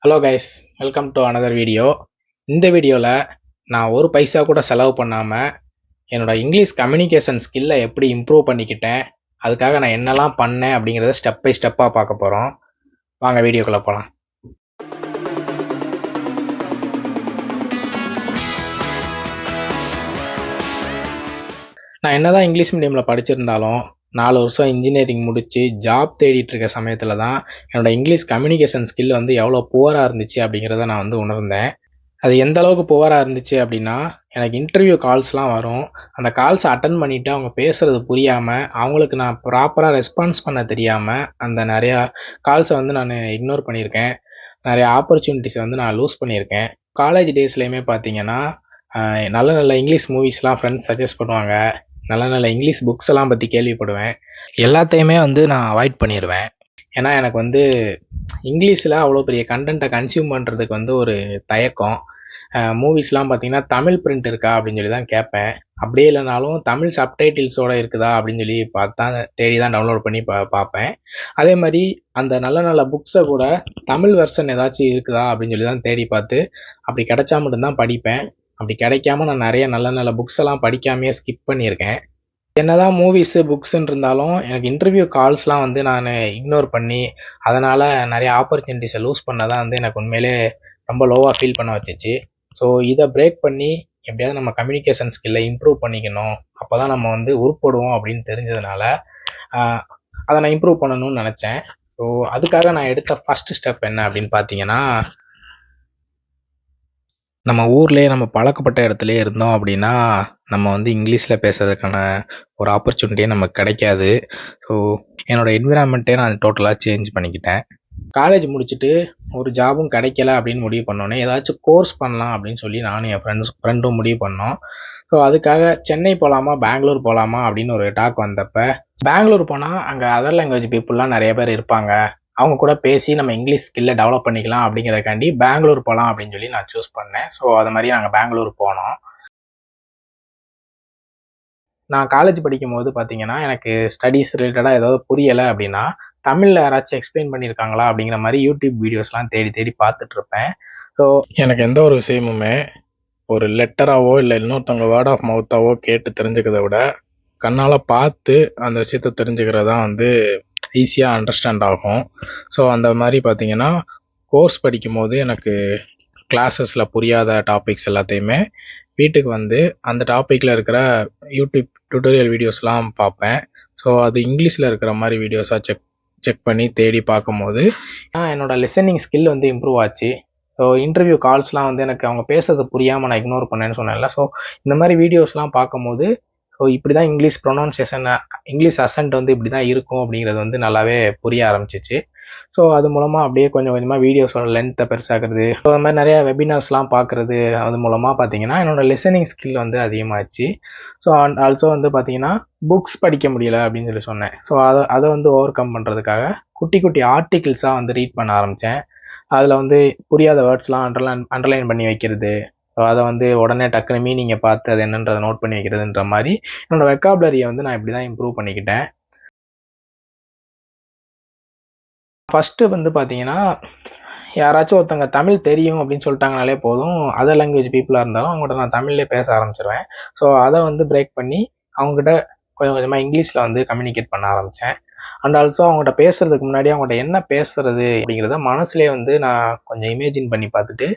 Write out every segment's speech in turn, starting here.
Hello guys, welcome to another video. இந்த வீடியோவில் நான் ஒரு பைசா கூட செலவு பண்ணாமல் என்னோடய இங்கிலீஷ் கம்யூனிகேஷன் ஸ்கில்லை எப்படி இம்ப்ரூவ் பண்ணிக்கிட்டேன், அதுக்காக நான் என்னெல்லாம் பண்ணேன் அப்படிங்கிறத ஸ்டெப் பை ஸ்டெப்பாக பார்க்க போகிறோம். வாங்க வீடியோக்குள்ளே போகலாம். நான் என்னதான் இங்கிலீஷ் மீடியமில் படிச்சிருந்தாலும் 4 வருஷம் இன்ஜினியரிங் முடித்து ஜாப் தேடிட்டு இருக்க சமயத்தில் தான் என்னோடய இங்கிலீஷ் கம்யூனிகேஷன் ஸ்கில் வந்து எவ்வளோ புவராக இருந்துச்சு அப்படிங்கிறத நான் வந்து உணர்ந்தேன். அது எந்த அளவுக்கு புவராக இருந்துச்சு அப்படின்னா, எனக்கு இன்டர்வியூ கால்ஸ்லாம் வரும். அந்த கால்ஸை அட்டன் பண்ணிவிட்டு அவங்க பேசுகிறது புரியாமல், அவங்களுக்கு நான் ப்ராப்பராக ரெஸ்பான்ஸ் பண்ண தெரியாமல் அந்த நிறையா கால்ஸை வந்து நான் இக்னோர் பண்ணியிருக்கேன். நிறைய ஆப்பர்ச்சுனிட்டிஸை வந்து நான் லூஸ் பண்ணியிருக்கேன். காலேஜ் டேஸ்லேயுமே பார்த்தீங்கன்னா, நல்ல நல்ல இங்கிலீஷ் மூவிஸ்லாம் ஃப்ரெண்ட்ஸ் சஜஸ்ட் பண்ணுவாங்க. நல்ல நல்ல இங்கிலீஷ் புக்ஸ் எல்லாம் பற்றி கேள்விப்படுவேன். எல்லாத்தையுமே வந்து நான் அவாய்ட் பண்ணிடுவேன். ஏன்னா எனக்கு வந்து இங்கிலீஷில் அவ்வளோ பெரிய கண்டென்ட்டை கன்சியூம் பண்ணுறதுக்கு வந்து ஒரு தயக்கம். மூவிஸ்லாம் பார்த்தீங்கன்னா தமிழ் பிரிண்ட் இருக்கா அப்படின்னு சொல்லி தான் கேட்பேன். அப்படியே இல்லைனாலும் தமிழ் சப்டைட்டில்ஸோடு இருக்குதா அப்படின்னு சொல்லி பார்த்தா தேடி தான் டவுன்லோட் பண்ணி பார்ப்பேன். அதே மாதிரி அந்த நல்ல நல்ல புக்ஸை கூட தமிழ் வெர்ஷன் ஏதாச்சும் இருக்குதா அப்படின்னு சொல்லி தான் தேடி பார்த்து அப்படி கிடைச்சா மட்டும்தான் படிப்பேன். அப்படி கிடைக்காம நான் நிறைய நல்ல நல்ல புக்ஸ் எல்லாம் படிக்காமையே ஸ்கிப் பண்ணியிருக்கேன். என்னதான் மூவிஸு புக்ஸுன்னு இருந்தாலும் எனக்கு இன்டர்வியூ கால்ஸ்லாம் வந்து நான் இக்னோர் பண்ணி அதனால் நிறைய ஆப்பர்ச்சுனிட்டிஸை லூஸ் பண்ண தான் வந்து எனக்கு உண்மையிலே ரொம்ப லோவாக ஃபீல் பண்ண வச்சிச்சு. ஸோ இதை பிரேக் பண்ணி எப்படியாவது நம்ம கம்யூனிகேஷன் ஸ்கில்லை இம்ப்ரூவ் பண்ணிக்கணும், அப்போ தான் நம்ம வந்து உருப்படுவோம் அப்படின்னு தெரிஞ்சதுனால அதை நான் இம்ப்ரூவ் பண்ணணும்னு நினச்சேன். ஸோ அதுக்காக நான் எடுத்த ஃபஸ்ட்டு ஸ்டெப் என்ன அப்படின்னு பார்த்தீங்கன்னா, நம்ம ஊர்லேயே நம்ம பழக்கப்பட்ட இடத்துலையே இருந்தோம் அப்படின்னா நம்ம வந்து இங்கிலீஷில் பேசுறதுக்கான ஒரு ஆப்பர்ச்சுனிட்டியே நமக்கு கிடைக்காது. ஸோ என்னோடய என்விரான்மெண்ட்டே நான் டோட்டலாக சேஞ்ச் பண்ணிக்கிட்டேன். காலேஜ் முடிச்சுட்டு ஒரு ஜாபும் கிடைக்கல அப்படின்னு முடிவு பண்ணோன்னே ஏதாச்சும் கோர்ஸ் பண்ணலாம் அப்படின்னு சொல்லி நானும் என் ஃப்ரெண்டும் முடிவு பண்ணோம். ஸோ அதுக்காக சென்னை போகலாமா பெங்களூர் போகலாமா அப்படின்னு ஒரு டாக் வந்தப்போ, பெங்களூர் போனால் அங்கே அதர் லாங்குவேஜ் பீப்புளெலாம் நிறைய பேர் இருப்பாங்க, அவங்க கூட பேசி நம்ம இங்கிலீஷ் ஸ்கில்லை டெவலப் பண்ணிக்கலாம் அப்படிங்கிறதுக்காண்டி பெங்களூர் போகலாம் அப்படின்னு சொல்லி நான் சூஸ் பண்ணேன். ஸோ அது மாதிரி நாங்கள் பெங்களூர் போனோம். நான் காலேஜ் படிக்கும்போது பார்த்தீங்கன்னா, எனக்கு ஸ்டடீஸ் ரிலேட்டடாக ஏதாவது புரியலை அப்படின்னா, தமிழில் யாராச்சும் எக்ஸ்பிளைன் பண்ணியிருக்காங்களா அப்படிங்கிற மாதிரி யூடியூப் வீடியோஸ்லாம் தேடி தேடி பார்த்துட்ருப்பேன். ஸோ எனக்கு எந்த ஒரு விஷயமுமே ஒரு லெட்டராகவோ இல்லை இன்னொருத்தவங்க வேர்ட் ஆஃப் மவுத்தாவோ கேட்டு தெரிஞ்சுக்கிறத விட கண்ணால் பார்த்து அந்த விஷயத்தை தெரிஞ்சுக்கிறது தான் வந்து ஈஸியாக அண்டர்ஸ்டாண்ட் ஆகும். ஸோ அந்த மாதிரி பார்த்தீங்கன்னா, கோர்ஸ் படிக்கும்போது எனக்கு கிளாஸஸில் புரியாத டாபிக்ஸ் எல்லாத்தையுமே வீட்டுக்கு வந்து அந்த டாப்பிக்கில் இருக்கிற யூடியூப் டுட்டோரியல் வீடியோஸ்லாம் பார்ப்பேன். ஸோ அது இங்கிலீஷில் இருக்கிற மாதிரி வீடியோஸாக செக் பண்ணி தேடி பார்க்கும்போது என்னோடய லிசனிங் ஸ்கில் வந்து இம்ப்ரூவ் ஆச்சு. ஸோ இன்டர்வியூ கால்ஸ்லாம் வந்து எனக்கு அவங்க பேசுறது புரியாமல் நான் இக்னோர் பண்ணேன்னு சொன்னேன்ல. ஸோ இந்த மாதிரி வீடியோஸ்லாம் பார்க்கும்போது ஸோ இப்படி தான் இங்கிலீஷ் ப்ரொனவுன்சியேஷன், இங்கிலீஷ் அசன்ட் வந்து இப்படி தான் இருக்கும் அப்படிங்கிறது வந்து நல்லாவே புரிய ஆரம்பிச்சிச்சு. ஸோ அது மூலமாக அப்படியே கொஞ்சம் கொஞ்சமாக வீடியோஸோட லென்த்தை பெருசாகிறது, ஸோ அது மாதிரி நிறையா வெபினார்ஸ்லாம் பார்க்குறது, அது மூலமாக பார்த்தீங்கன்னா என்னோடய லிசனிங் ஸ்கில் வந்து அதிகமாகிடுச்சு. ஸோ ஆல்சோ வந்து பார்த்தீங்கன்னா புக்ஸ் படிக்க முடியலை அப்படின்னு சொல்லி சொன்னேன். ஸோ அதை வந்து ஓவர் கம் பண்ணுறதுக்காக குட்டி குட்டி ஆர்டிகிள்ஸாக வந்து ரீட் பண்ண ஆரம்பித்தேன். அதில் வந்து புரியாத வேர்ட்ஸ்லாம் அண்டர்லைன் பண்ணி வைக்கிறது, ஸோ அதை வந்து உடனே டக்குனு மீனிங்கை பார்த்து அது என்னன்றதை நோட் பண்ணி வைக்கிறதுன்ற மாதிரி என்னோடய வெக்காபுலரியை வந்து நான் இப்படி தான் இம்ப்ரூவ் பண்ணிக்கிட்டேன். ஃபஸ்ட்டு வந்து பார்த்தீங்கன்னா, யாராச்சும் ஒருத்தங்க தமிழ் தெரியும் அப்படின்னு சொல்லிட்டாங்கனாலே போதும், அதர் லாங்குவேஜ் பீப்புளாக இருந்தாலும் அவங்கள்ட்ட நான் தமிழ்லேயே பேச ஆரம்பிச்சிருவேன். ஸோ அதை வந்து பிரேக் பண்ணி அவங்ககிட்ட கொஞ்சம் கொஞ்சமாக இங்கிலீஷில் வந்து கம்யூனிகேட் பண்ண ஆரம்பித்தேன். அண்ட் ஆல்சோ அவங்கள்ட்ட பேசுகிறதுக்கு முன்னாடி அவங்கள்ட்ட என்ன பேசுகிறது அப்படிங்கிறத மனசுலேயே வந்து நான் கொஞ்சம் இமேஜின் பண்ணி பார்த்துட்டு,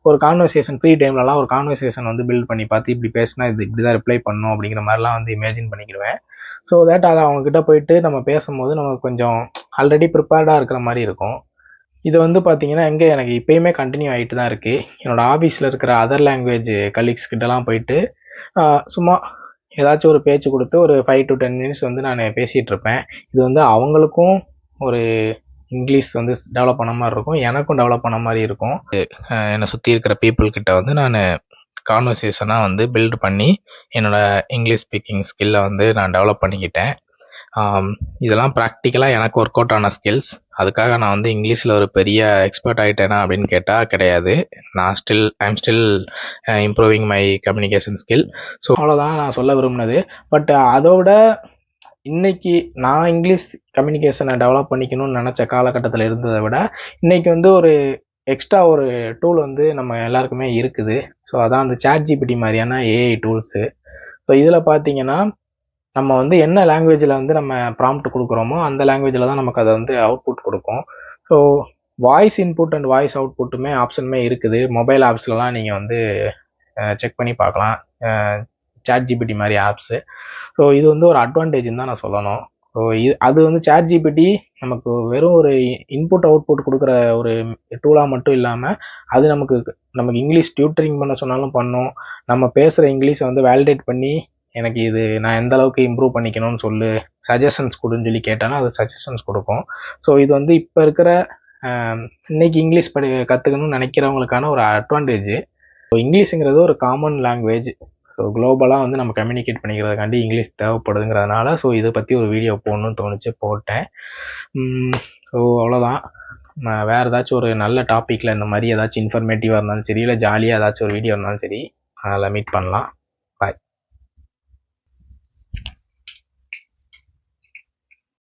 ஒரு கான்வர்சேஷன் ஃப்ரீ டைம்லலாம் ஒரு கான்வர்சேஷன் வந்து பில்ட் பண்ணி பார்த்து இப்படி பேசினா இது இப்படி தான் ரிப்ளை பண்ணணும் அப்படிங்கிற மாதிரிலாம் வந்து இமேஜின் பண்ணிக்கிடுவேன். ஸோ தட் அதை அவங்கக்கிட்ட போயிட்டு நம்ம பேசும்போது நமக்கு கொஞ்சம் ஆல்ரெடி ப்ரிப்பேர்டாக இருக்கிற மாதிரி இருக்கும். இது வந்து பார்த்தீங்கன்னா எனக்கு இப்போயுமே கண்டினியூ ஆகிட்டு தான் இருக்குது. என்னோடய ஆஃபீஸில் இருக்கிற அதர் லாங்குவேஜ் கலீக்ஸ் கிட்டலாம் போயிட்டு சும்மா ஏதாச்சும் ஒரு பேச்சு கொடுத்து ஒரு 5 to 10 மினிட்ஸ் வந்து நான் பேசிகிட்டு இருப்பேன். இது வந்து அவங்களுக்கும் ஒரு இங்கிலீஷ் வந்து டெவலப் பண்ண மாதிரி இருக்கும், எனக்கும் டெவலப் பண்ண மாதிரி இருக்கும். என்னை சுற்றி இருக்கிற பீப்புள் கிட்ட வந்து நான் கான்வர்சேஷனாக வந்து பில்டு பண்ணி என்னோடய இங்கிலீஷ் ஸ்பீக்கிங் ஸ்கில்லை வந்து நான் டெவலப் பண்ணிக்கிட்டேன். இதெல்லாம் ப்ராக்டிக்கலாக எனக்கு ஒர்க் அவுட் ஆன ஸ்கில்ஸ். அதுக்காக நான் வந்து இங்கிலீஷில் ஒரு பெரிய எக்ஸ்பர்ட் ஆகிட்டேனா அப்படின்னு கேட்டால் கிடையாது. I am still improving my communication skill. So அவ்வளோதான் நான் சொல்ல விரும்பினது. பட் அதோட இன்றைக்கி நான் இங்கிலீஷ் கம்யூனிகேஷனை டெவலப் பண்ணிக்கணும்னு நினச்ச காலகட்டத்தில் இருந்ததை விட இன்றைக்கி வந்து ஒரு எக்ஸ்ட்ரா ஒரு டூல் வந்து நம்ம எல்லாருக்குமே இருக்குது. ஸோ அதான் அந்த ChatGPT மாதிரியான ஏஐ டூல்ஸு. ஸோ இதில் பார்த்தீங்கன்னா நம்ம வந்து என்ன லாங்குவேஜில் வந்து நம்ம ப்ராம்ப்ட் கொடுக்குறோமோ அந்த லாங்குவேஜில் தான் நமக்கு அதை வந்து அவுட்புட் கொடுக்கும். So voice input and voice அவுட்புட்டுமே ஆப்ஷனுமே இருக்குது. மொபைல் ஆப்ஸ்லலாம் நீங்கள் வந்து செக் பண்ணி பார்க்கலாம். ChatGPT மாதிரி ஆப்ஸு. ஸோ இது வந்து ஒரு அட்வான்டேஜ்னு தான் நான் சொல்லணும். ஸோ அது வந்து ChatGPT நமக்கு வெறும் ஒரு இன்புட் அவுட்புட் கொடுக்குற ஒரு டூலாக மட்டும் இல்லாமல் அது நமக்கு இங்கிலீஷ் டியூட்டரிங் பண்ண சொன்னாலும் பண்ணும். நம்ம பேசுகிற இங்கிலீஷை வந்து வேலிடேட் பண்ணி எனக்கு இது நான் எந்த அளவுக்கு இம்ப்ரூவ் பண்ணிக்கணும்னு சொல்லு, சஜஷன்ஸ் கொடுன்னு சொல்லி கேட்டாலும் அது சஜஷன்ஸ் கொடுக்கும். ஸோ இது வந்து இப்போ இருக்கிற இன்னைக்கு இங்கிலீஷ் கற்றுக்கணும்னு நினைக்கிறவங்களுக்கான ஒரு அட்வான்டேஜ். ஸோ இங்கிலீஷுங்கிறது ஒரு காமன் லாங்குவேஜ். ஸோ குளோபலாக வந்து நம்ம கம்யூனிகேட் பண்ணிக்கிறதுக்காண்டி இங்கிலீஷ் தேவைப்படுதுங்கிறதுனால ஸோ இதை பற்றி ஒரு வீடியோ போடணும்னு தோணுச்சு, போட்டேன். ஸோ அவ்வளோதான். நான் வேறு ஏதாச்சும் ஒரு நல்ல டாப்பிக்கில் இந்த மாதிரி ஏதாச்சும் இன்ஃபர்மேட்டிவாக இருந்தாலும் சரி, இல்லை ஜாலியாக ஏதாச்சும் ஒரு வீடியோ இருந்தாலும் சரி, அதில் மீட் பண்ணலாம்.